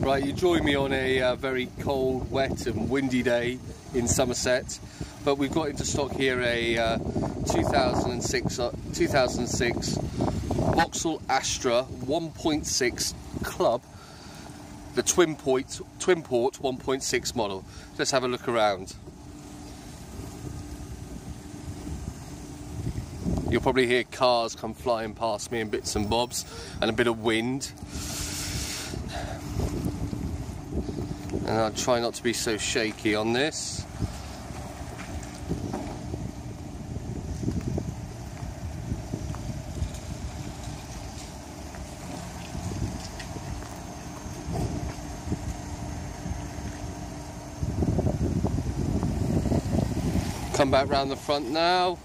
Right, you join me on a very cold, wet and windy day in Somerset, but we've got into stock here a 2006 Vauxhall Astra 1.6 Club, the twin port 1.6 model. Let's have a look around. You'll probably hear cars come flying past me in bits and bobs, and a bit of wind. And I'll try not to be so shaky on this. Come back round the front now.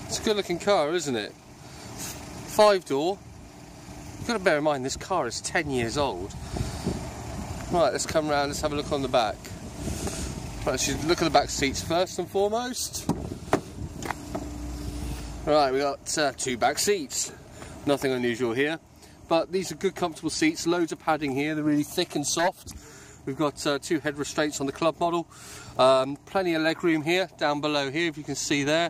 It's a good looking car, isn't it? 5-door. You've got to bear in mind this car is 10 years old. Right, let's come round, let's have a look on the back. Right, let's look at the back seats first and foremost. Right, we got 2 back seats. Nothing unusual here, but these are good comfortable seats, loads of padding here, they're really thick and soft. We've got 2 head restraints on the club model. Plenty of leg room here, down below here, if you can see there.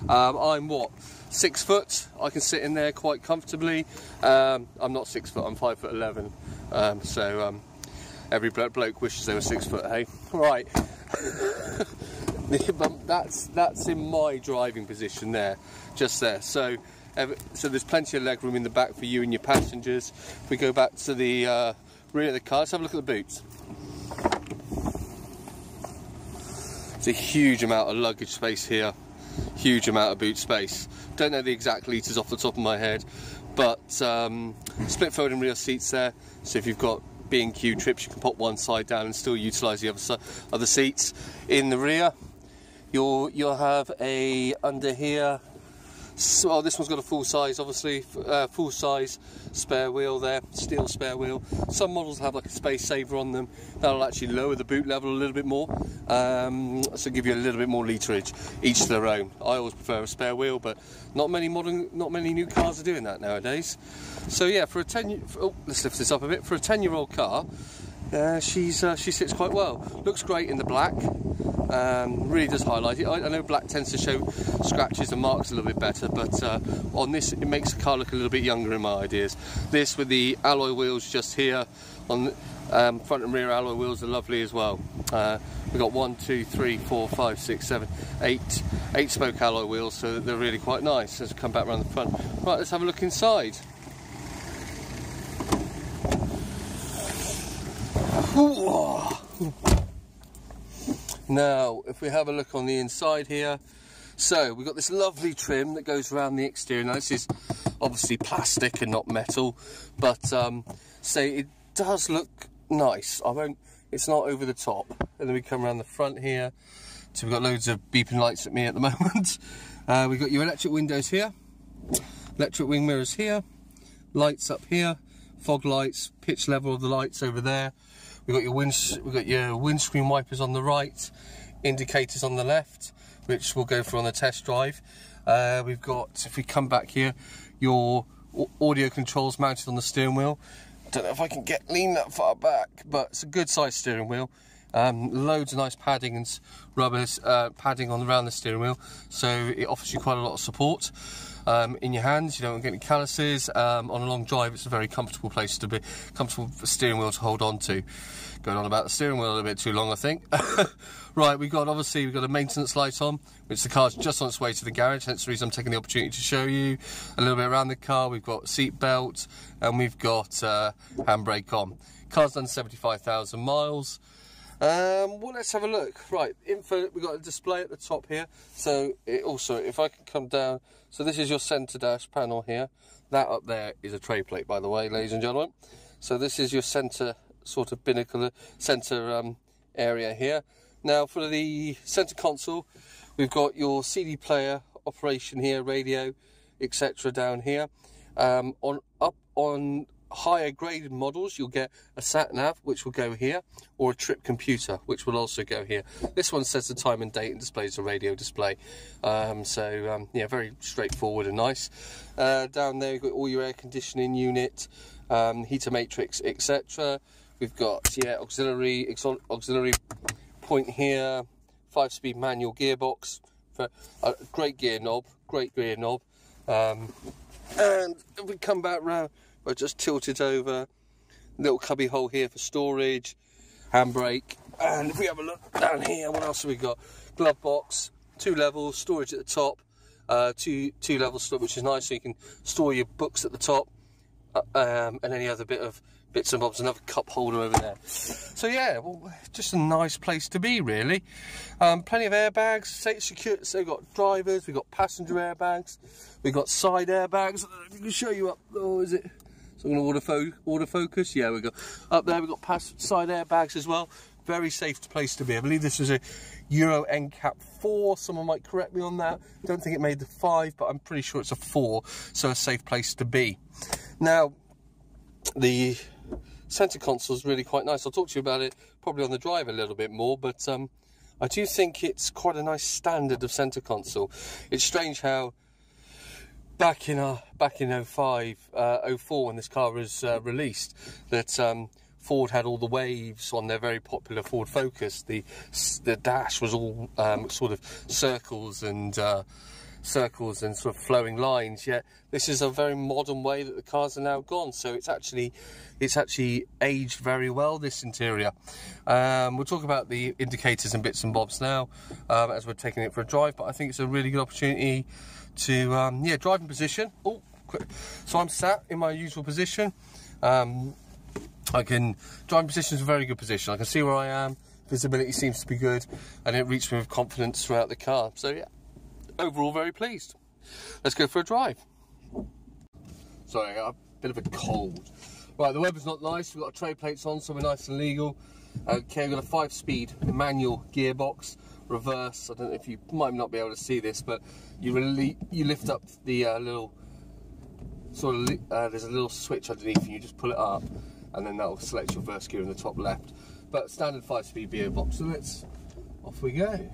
I'm what, 6 foot? I can sit in there quite comfortably. I'm not 6 foot, I'm 5'11". Every bloke wishes they were 6 foot, hey? Right. that's in my driving position there, just there. So there's plenty of leg room in the back for you and your passengers. If we go back to the rear of the car, let's have a look at the boots. It's a huge amount of luggage space here, huge amount of boot space. Don't know the exact litres off the top of my head, but split folding rear seats there, so if you've got B&Q trips you can pop one side down and still utilise the other seats. In the rear you'll have a under here. So this one's got a full size, obviously, full size spare wheel there, steel spare wheel. Some models have like a space saver on them. That'll actually lower the boot level a little bit more, so give you a little bit more literage. Each to their own. I always prefer a spare wheel, but not many new cars are doing that nowadays. So yeah, for a let's lift this up a bit. For a 10-year-old car, she sits quite well. Looks great in the black. Really does highlight it. I know black tends to show scratches and marks a little bit better, but on this it makes the car look a little bit younger in my ideas. This with the alloy wheels just here on the front and rear alloy wheels are lovely as well. We've got 1, 2, 3, 4, 5, 6, 7, 8 spoke alloy wheels, so they're really quite nice. Let's come back around the front. Right, let's have a look inside. Now, if we have a look on the inside here, so we've got this lovely trim that goes around the exterior. Now, this is obviously plastic and not metal, but say it does look nice. It's not over the top. And then we come around the front here, so we've got loads of beeping lights at me at the moment. We've got your electric windows here, electric wing mirrors here, lights up here, fog lights, pitch level of the lights over there. We've got your windscreen wipers on the right, indicators on the left, which we'll go through on the test drive. We've got, if we come back here, your audio controls mounted on the steering wheel. Don't know if I can lean that far back, but it's a good sized steering wheel. Loads of nice padding and rubber padding around the steering wheel, so it offers you quite a lot of support. In your hands, you don't get any calluses. On a long drive, it's a very comfortable place to be, comfortable steering wheel to hold on to. Going on about the steering wheel a little bit too long, I think. Right, we've got a maintenance light on, which the car's just on its way to the garage, hence the reason I'm taking the opportunity to show you a little bit around the car. We've got seat belt, and we've got handbrake on. Car's done 75,000 miles. Well, let's have a look. Right, info, we've got a display at the top here, so it also, if I can come down, so this is your centre dash panel here. That up there is a tray plate, by the way, ladies and gentlemen. So this is your centre sort of binnacle, centre area here. Now for the centre console, we've got your CD player operation here, radio, etc. down here. On higher graded models, you'll get a sat nav, which will go here, or a trip computer, which will also go here. This one says the time and date and displays a radio display. Yeah, very straightforward and nice. Down there, you've got all your air conditioning unit, heater matrix, etc. We've got, yeah, auxiliary point here, 5-speed manual gearbox, great gear knob. And if we come back round, we'll just tilt it over, little cubby hole here for storage, handbrake, and if we have a look down here, what else have we got? Glove box, 2 levels, storage at the top, two level storage, which is nice, so you can store your books at the top, and any other bits and bobs, another cup holder over there. So yeah, well, just a nice place to be, really. Plenty of airbags, secure. So we've got drivers, we've got passenger airbags, we've got side airbags. I don't know if I can show you up. Oh, is it? So I'm going to autofocus. Yeah, we got up there. We've got side airbags as well. Very safe place to be. I believe this was a Euro NCAP 4. Someone might correct me on that. Don't think it made the 5, but I'm pretty sure it's a 4. So a safe place to be. Now, the centre console is really quite nice. I'll talk to you about it probably on the drive a little bit more, but I do think it's quite a nice standard of centre console. It's strange how back in 04 when this car was released, that Ford had all the waves on their very popular Ford Focus. The dash was all sort of circles and sort of flowing lines, yet this is a very modern way that the cars are now gone, so it's actually aged very well, this interior. We'll talk about the indicators and bits and bobs now as we're taking it for a drive, but I think it's a really good opportunity to yeah, driving position. Oh, quick. So I'm sat in my usual position. Driving position is a very good position. I can see where I am, visibility seems to be good, and it reaches me with confidence throughout the car, so yeah, overall very pleased. Let's go for a drive. Sorry, I got a bit of a cold. Right, the weather's not nice, we've got our tray plates on, so we're nice and legal. Okay, we've got a 5-speed manual gearbox, reverse. I don't know if you might not be able to see this, but you lift up the little there's a little switch underneath and you just pull it up, and then that will select your reverse gear in the top left. But standard 5-speed gearbox, so off we go.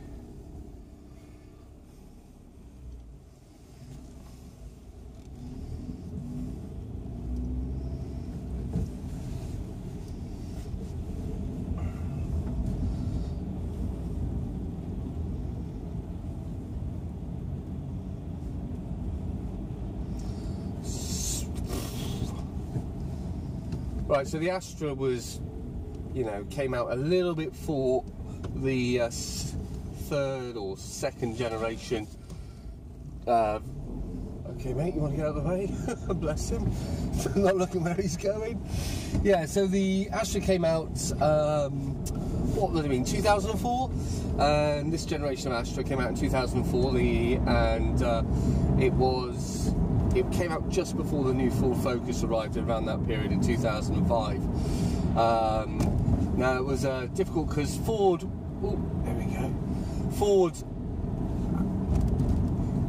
Right, so the Astra was, you know, came out a little bit for the 3rd or 2nd generation. Okay, mate, you want to get out of the way? Bless him. Not looking where he's going. Yeah, so the Astra came out, what would it mean, 2004? And this generation of Astra came out in 2004, it came out just before the new Ford Focus arrived around that period in 2005. Now it was difficult because Ford, oh, there we go. Ford,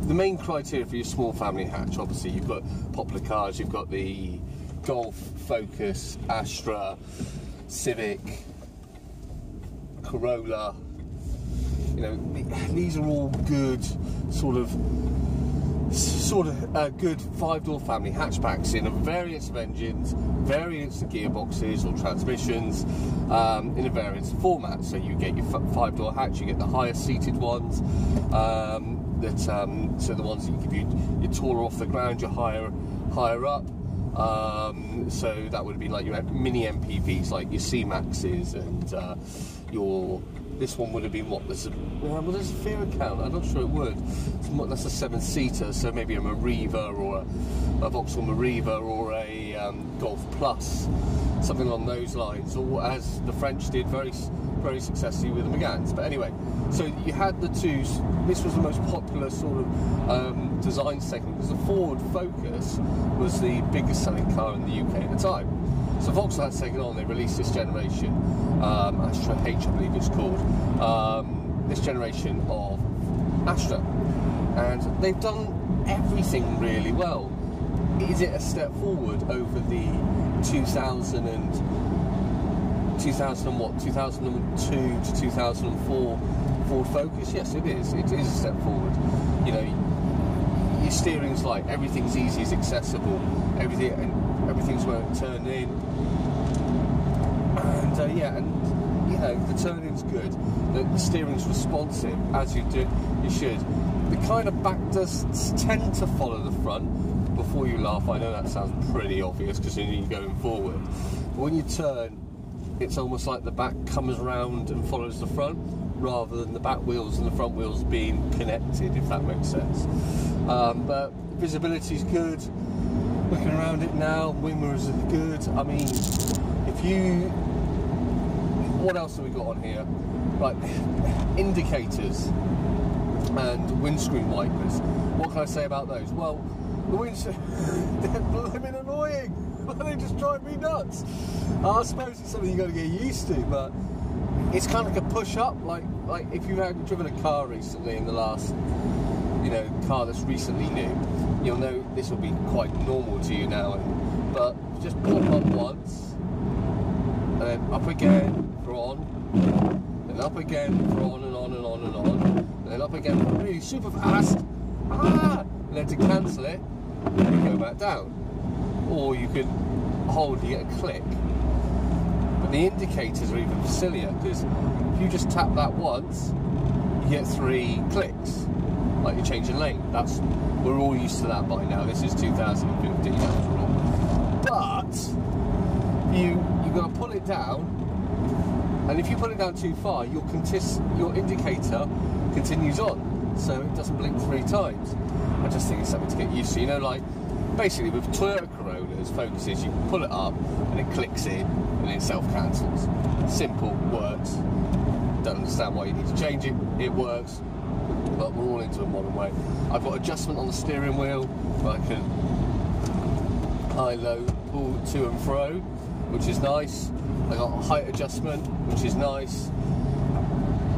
the main criteria for your small family hatch, obviously you've got popular cars, you've got the Golf, Focus, Astra, Civic, Corolla. You know, these are all good sort of good 5-door family hatchbacks in a variance of engines, variance of gearboxes or transmissions, in a variance of format. So you get your 5-door hatch, you get the higher seated ones, so the ones that give you're taller off the ground, you're higher up. So that would be like your mini MPVs, like your C-Maxes, and this one would have been what? There's a Fiera count. I'm not sure it would. That's a 7-seater, so maybe a Mariva or a Vauxhall Mariva or a Golf Plus, something along those lines. Or as the French did very successfully with the Megans. But anyway, so you had the two. This was the most popular sort of design segment because the Ford Focus was the biggest selling car in the UK at the time. So Vauxhall had taken on, they released this generation, Astra H I believe it's called, this generation of Astra, and they've done everything really well. is it a step forward over the 2002 to 2004 Ford Focus? Yes, it is. It is a step forward. You know, your steering's light, everything's easy, it's accessible, everything's where it turned in, and you know, the turning's good, the steering's responsive as you should. The kind of back does tend to follow the front. Before you laugh, I know that sounds pretty obvious because you're going forward, but when you turn, it's almost like the back comes around and follows the front, rather than the back wheels and the front wheels being connected, if that makes sense. But visibility's good. Looking around it now, wing mirrors are good. I mean, what else have we got on here? Right, indicators and windscreen wipers. What can I say about those? Well, the windscreen, they're blooming annoying. They just drive me nuts. I suppose it's something you've got to get used to, but it's kind of like a push-up. Like if you've driven a car recently in the last, you know, car that's recently new, you'll know this will be quite normal to you now. But just pop up once, and then up again for on, then up again for on and on and on and on, and then up again for really super fast. And then to cancel it, you go back down. Or you could hold, you get a click. But the indicators are even sillier, because if you just tap that once, you get 3 clicks, like you're changing lane. We're all used to that by now. This is 2015 after all. But you've got to pull it down, and if you put it down too far, your indicator continues on, so it doesn't blink 3 times. I just think it's something to get used to. You know, like basically with Toyota Corollas, Focuses, you pull it up and it clicks in and it self-cancels. Simple, works. Don't understand why you need to change it. It works, but we're all into a modern way. I've got adjustment on the steering wheel, where I can high-low pull to and fro, which is nice. I got a height adjustment, which is nice.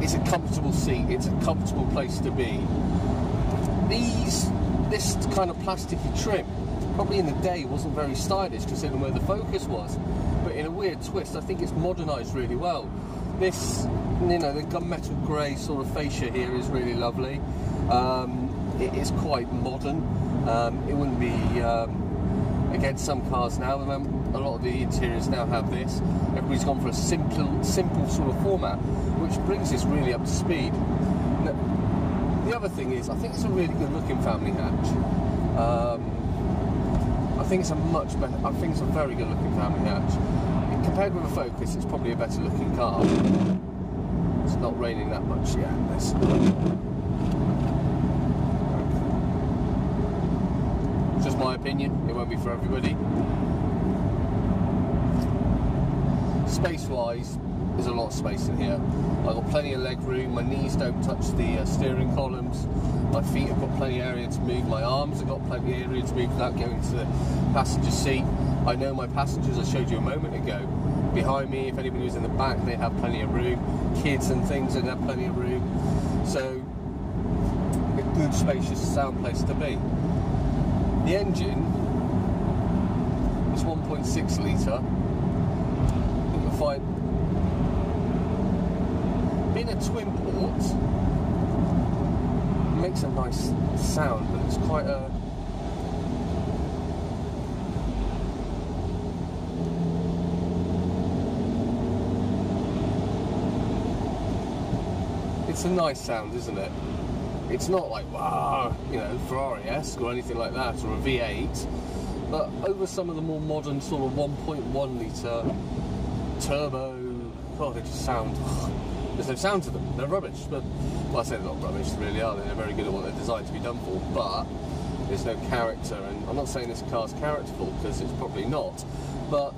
It's a comfortable seat. It's a comfortable place to be. This kind of plasticky trim, probably in the day wasn't very stylish considering where the Focus was, but in a weird twist, I think it's modernised really well. This, you know, the gunmetal grey sort of fascia here is really lovely. It is quite modern. It wouldn't be against some cars now. A lot of the interiors now have this. Everybody's gone for a simple sort of format, which brings this really up to speed. The other thing is, I think it's a really good looking family hatch. I think it's a very good looking family hatch. Compared with a Focus, it's probably a better looking car. It's not raining that much yet. It's just my opinion, it won't be for everybody. Space-wise, there's a lot of space in here. I've got plenty of leg room, my knees don't touch the steering columns, my feet have got plenty of area to move, my arms have got plenty of area to move without going to the passenger seat. I know my passengers, I showed you a moment ago, behind me, if anybody was in the back, they have plenty of room. Kids and things, they have plenty of room. So, a good, spacious, sound place to be. The engine is 1.6 litre. You'll find, being a twin port, it makes a nice sound, but it's quite a... It's a nice sound, isn't it? It's not like, wow, you know, Ferrari-esque or anything like that, or a V8, but over some of the more modern sort of 1.1 litre turbo, God, they just sound, there's no sound to them, they're rubbish. But, well, I say they're not rubbish, they really are, they're very good at what they're designed to be done for, but there's no character, and I'm not saying this car's characterful, because it's probably not, but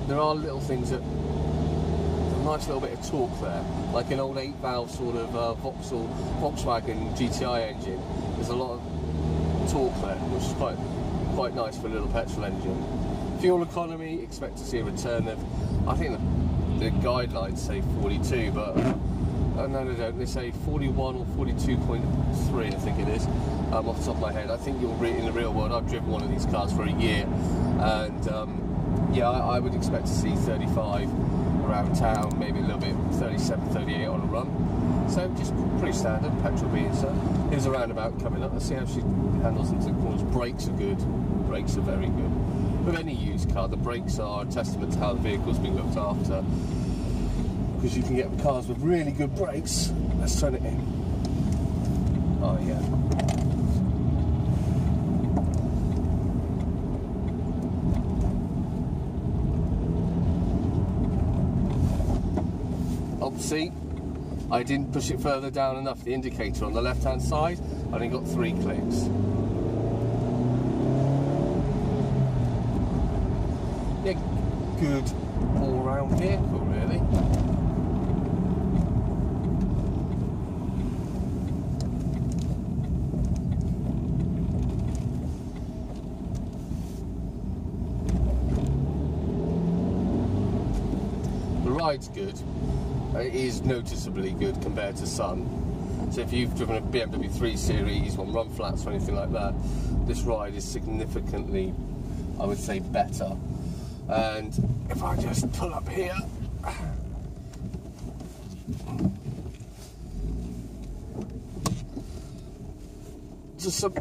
there are little things that, a nice little bit of torque there, like an old 8-valve sort of Volkswagen GTI engine. There's a lot of torque there, which is quite nice for a little petrol engine. Fuel economy, expect to see a return of, I think the guidelines say 42, but no, they don't. They say 41 or 42.3, I think it is. off the top of my head. I think in the real world, I've driven one of these cars for a year, and yeah, I would expect to see 35 around town, maybe a little bit 37, 38 on a run. So just pretty standard, petrol being so. Here's a roundabout coming up. Let's see how she handles into the corners. Brakes are good. Brakes are very good. With any used car, the brakes are a testament to how the vehicle's been looked after. Because you can get cars with really good brakes. Let's turn it in. Oh yeah. Oh, see, I didn't push it further down enough. The indicator on the left hand side, I only got 3 clicks. Yeah, good all round vehicle really. The ride's good. It is noticeably good compared to some. So if you've driven a BMW 3 Series, on run flats or anything like that, this ride is significantly, I would say, better. And if I just pull up here, just some.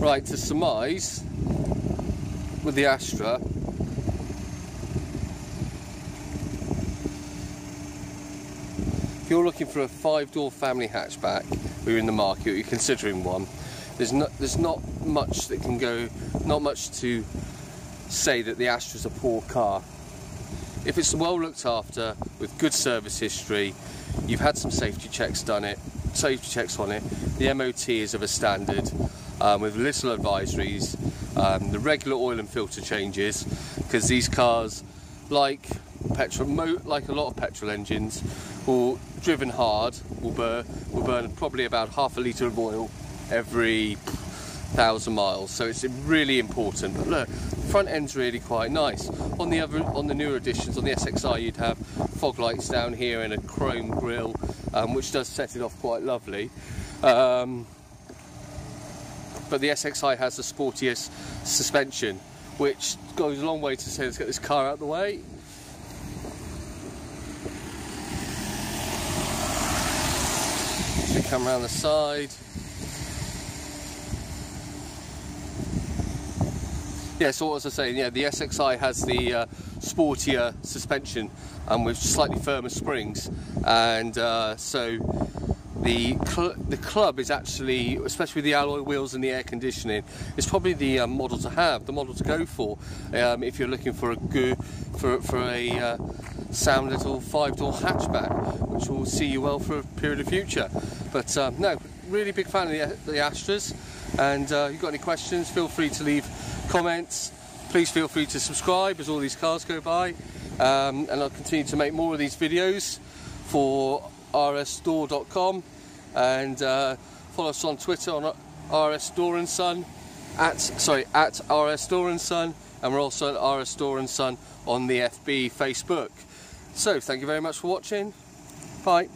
Right, to surmise, with the Astra, if you're looking for a 5-door family hatchback, or you're in the market, or you're considering one, there's not much that can go, not much to say that the Astra's a poor car. If it's well looked after, with good service history, you've had some safety checks on it, the MOT is of a standard, with little advisories, the regular oil and filter changes, because these cars, like a lot of petrol engines, will driven hard will burn probably about half a litre of oil every 1,000 miles. So it's really important. But look, the front end's really quite nice. On the newer editions, on the SXI, you'd have fog lights down here and a chrome grille, which does set it off quite lovely. But the SXI has the sportiest suspension, which goes a long way to say, let's get this car out of the way. So come around the side. Yeah, so what was I saying? Yeah, the SXI has the sportier suspension with slightly firmer springs, and so the club is actually, especially with the alloy wheels and the air conditioning, is probably the model to have, the model to go for, if you're looking for a good, for a sound little 5-door hatchback, which will see you well for a period of future. But no, really big fan of the Astras, and if you've got any questions, feel free to leave comments. Please feel free to subscribe as all these cars go by, and I'll continue to make more of these videos for rsstore.com, and follow us on Twitter on rsstoreandson at rsstoreandson, and we're also at rsstoreandson on the FB Facebook. So thank you very much for watching. Bye.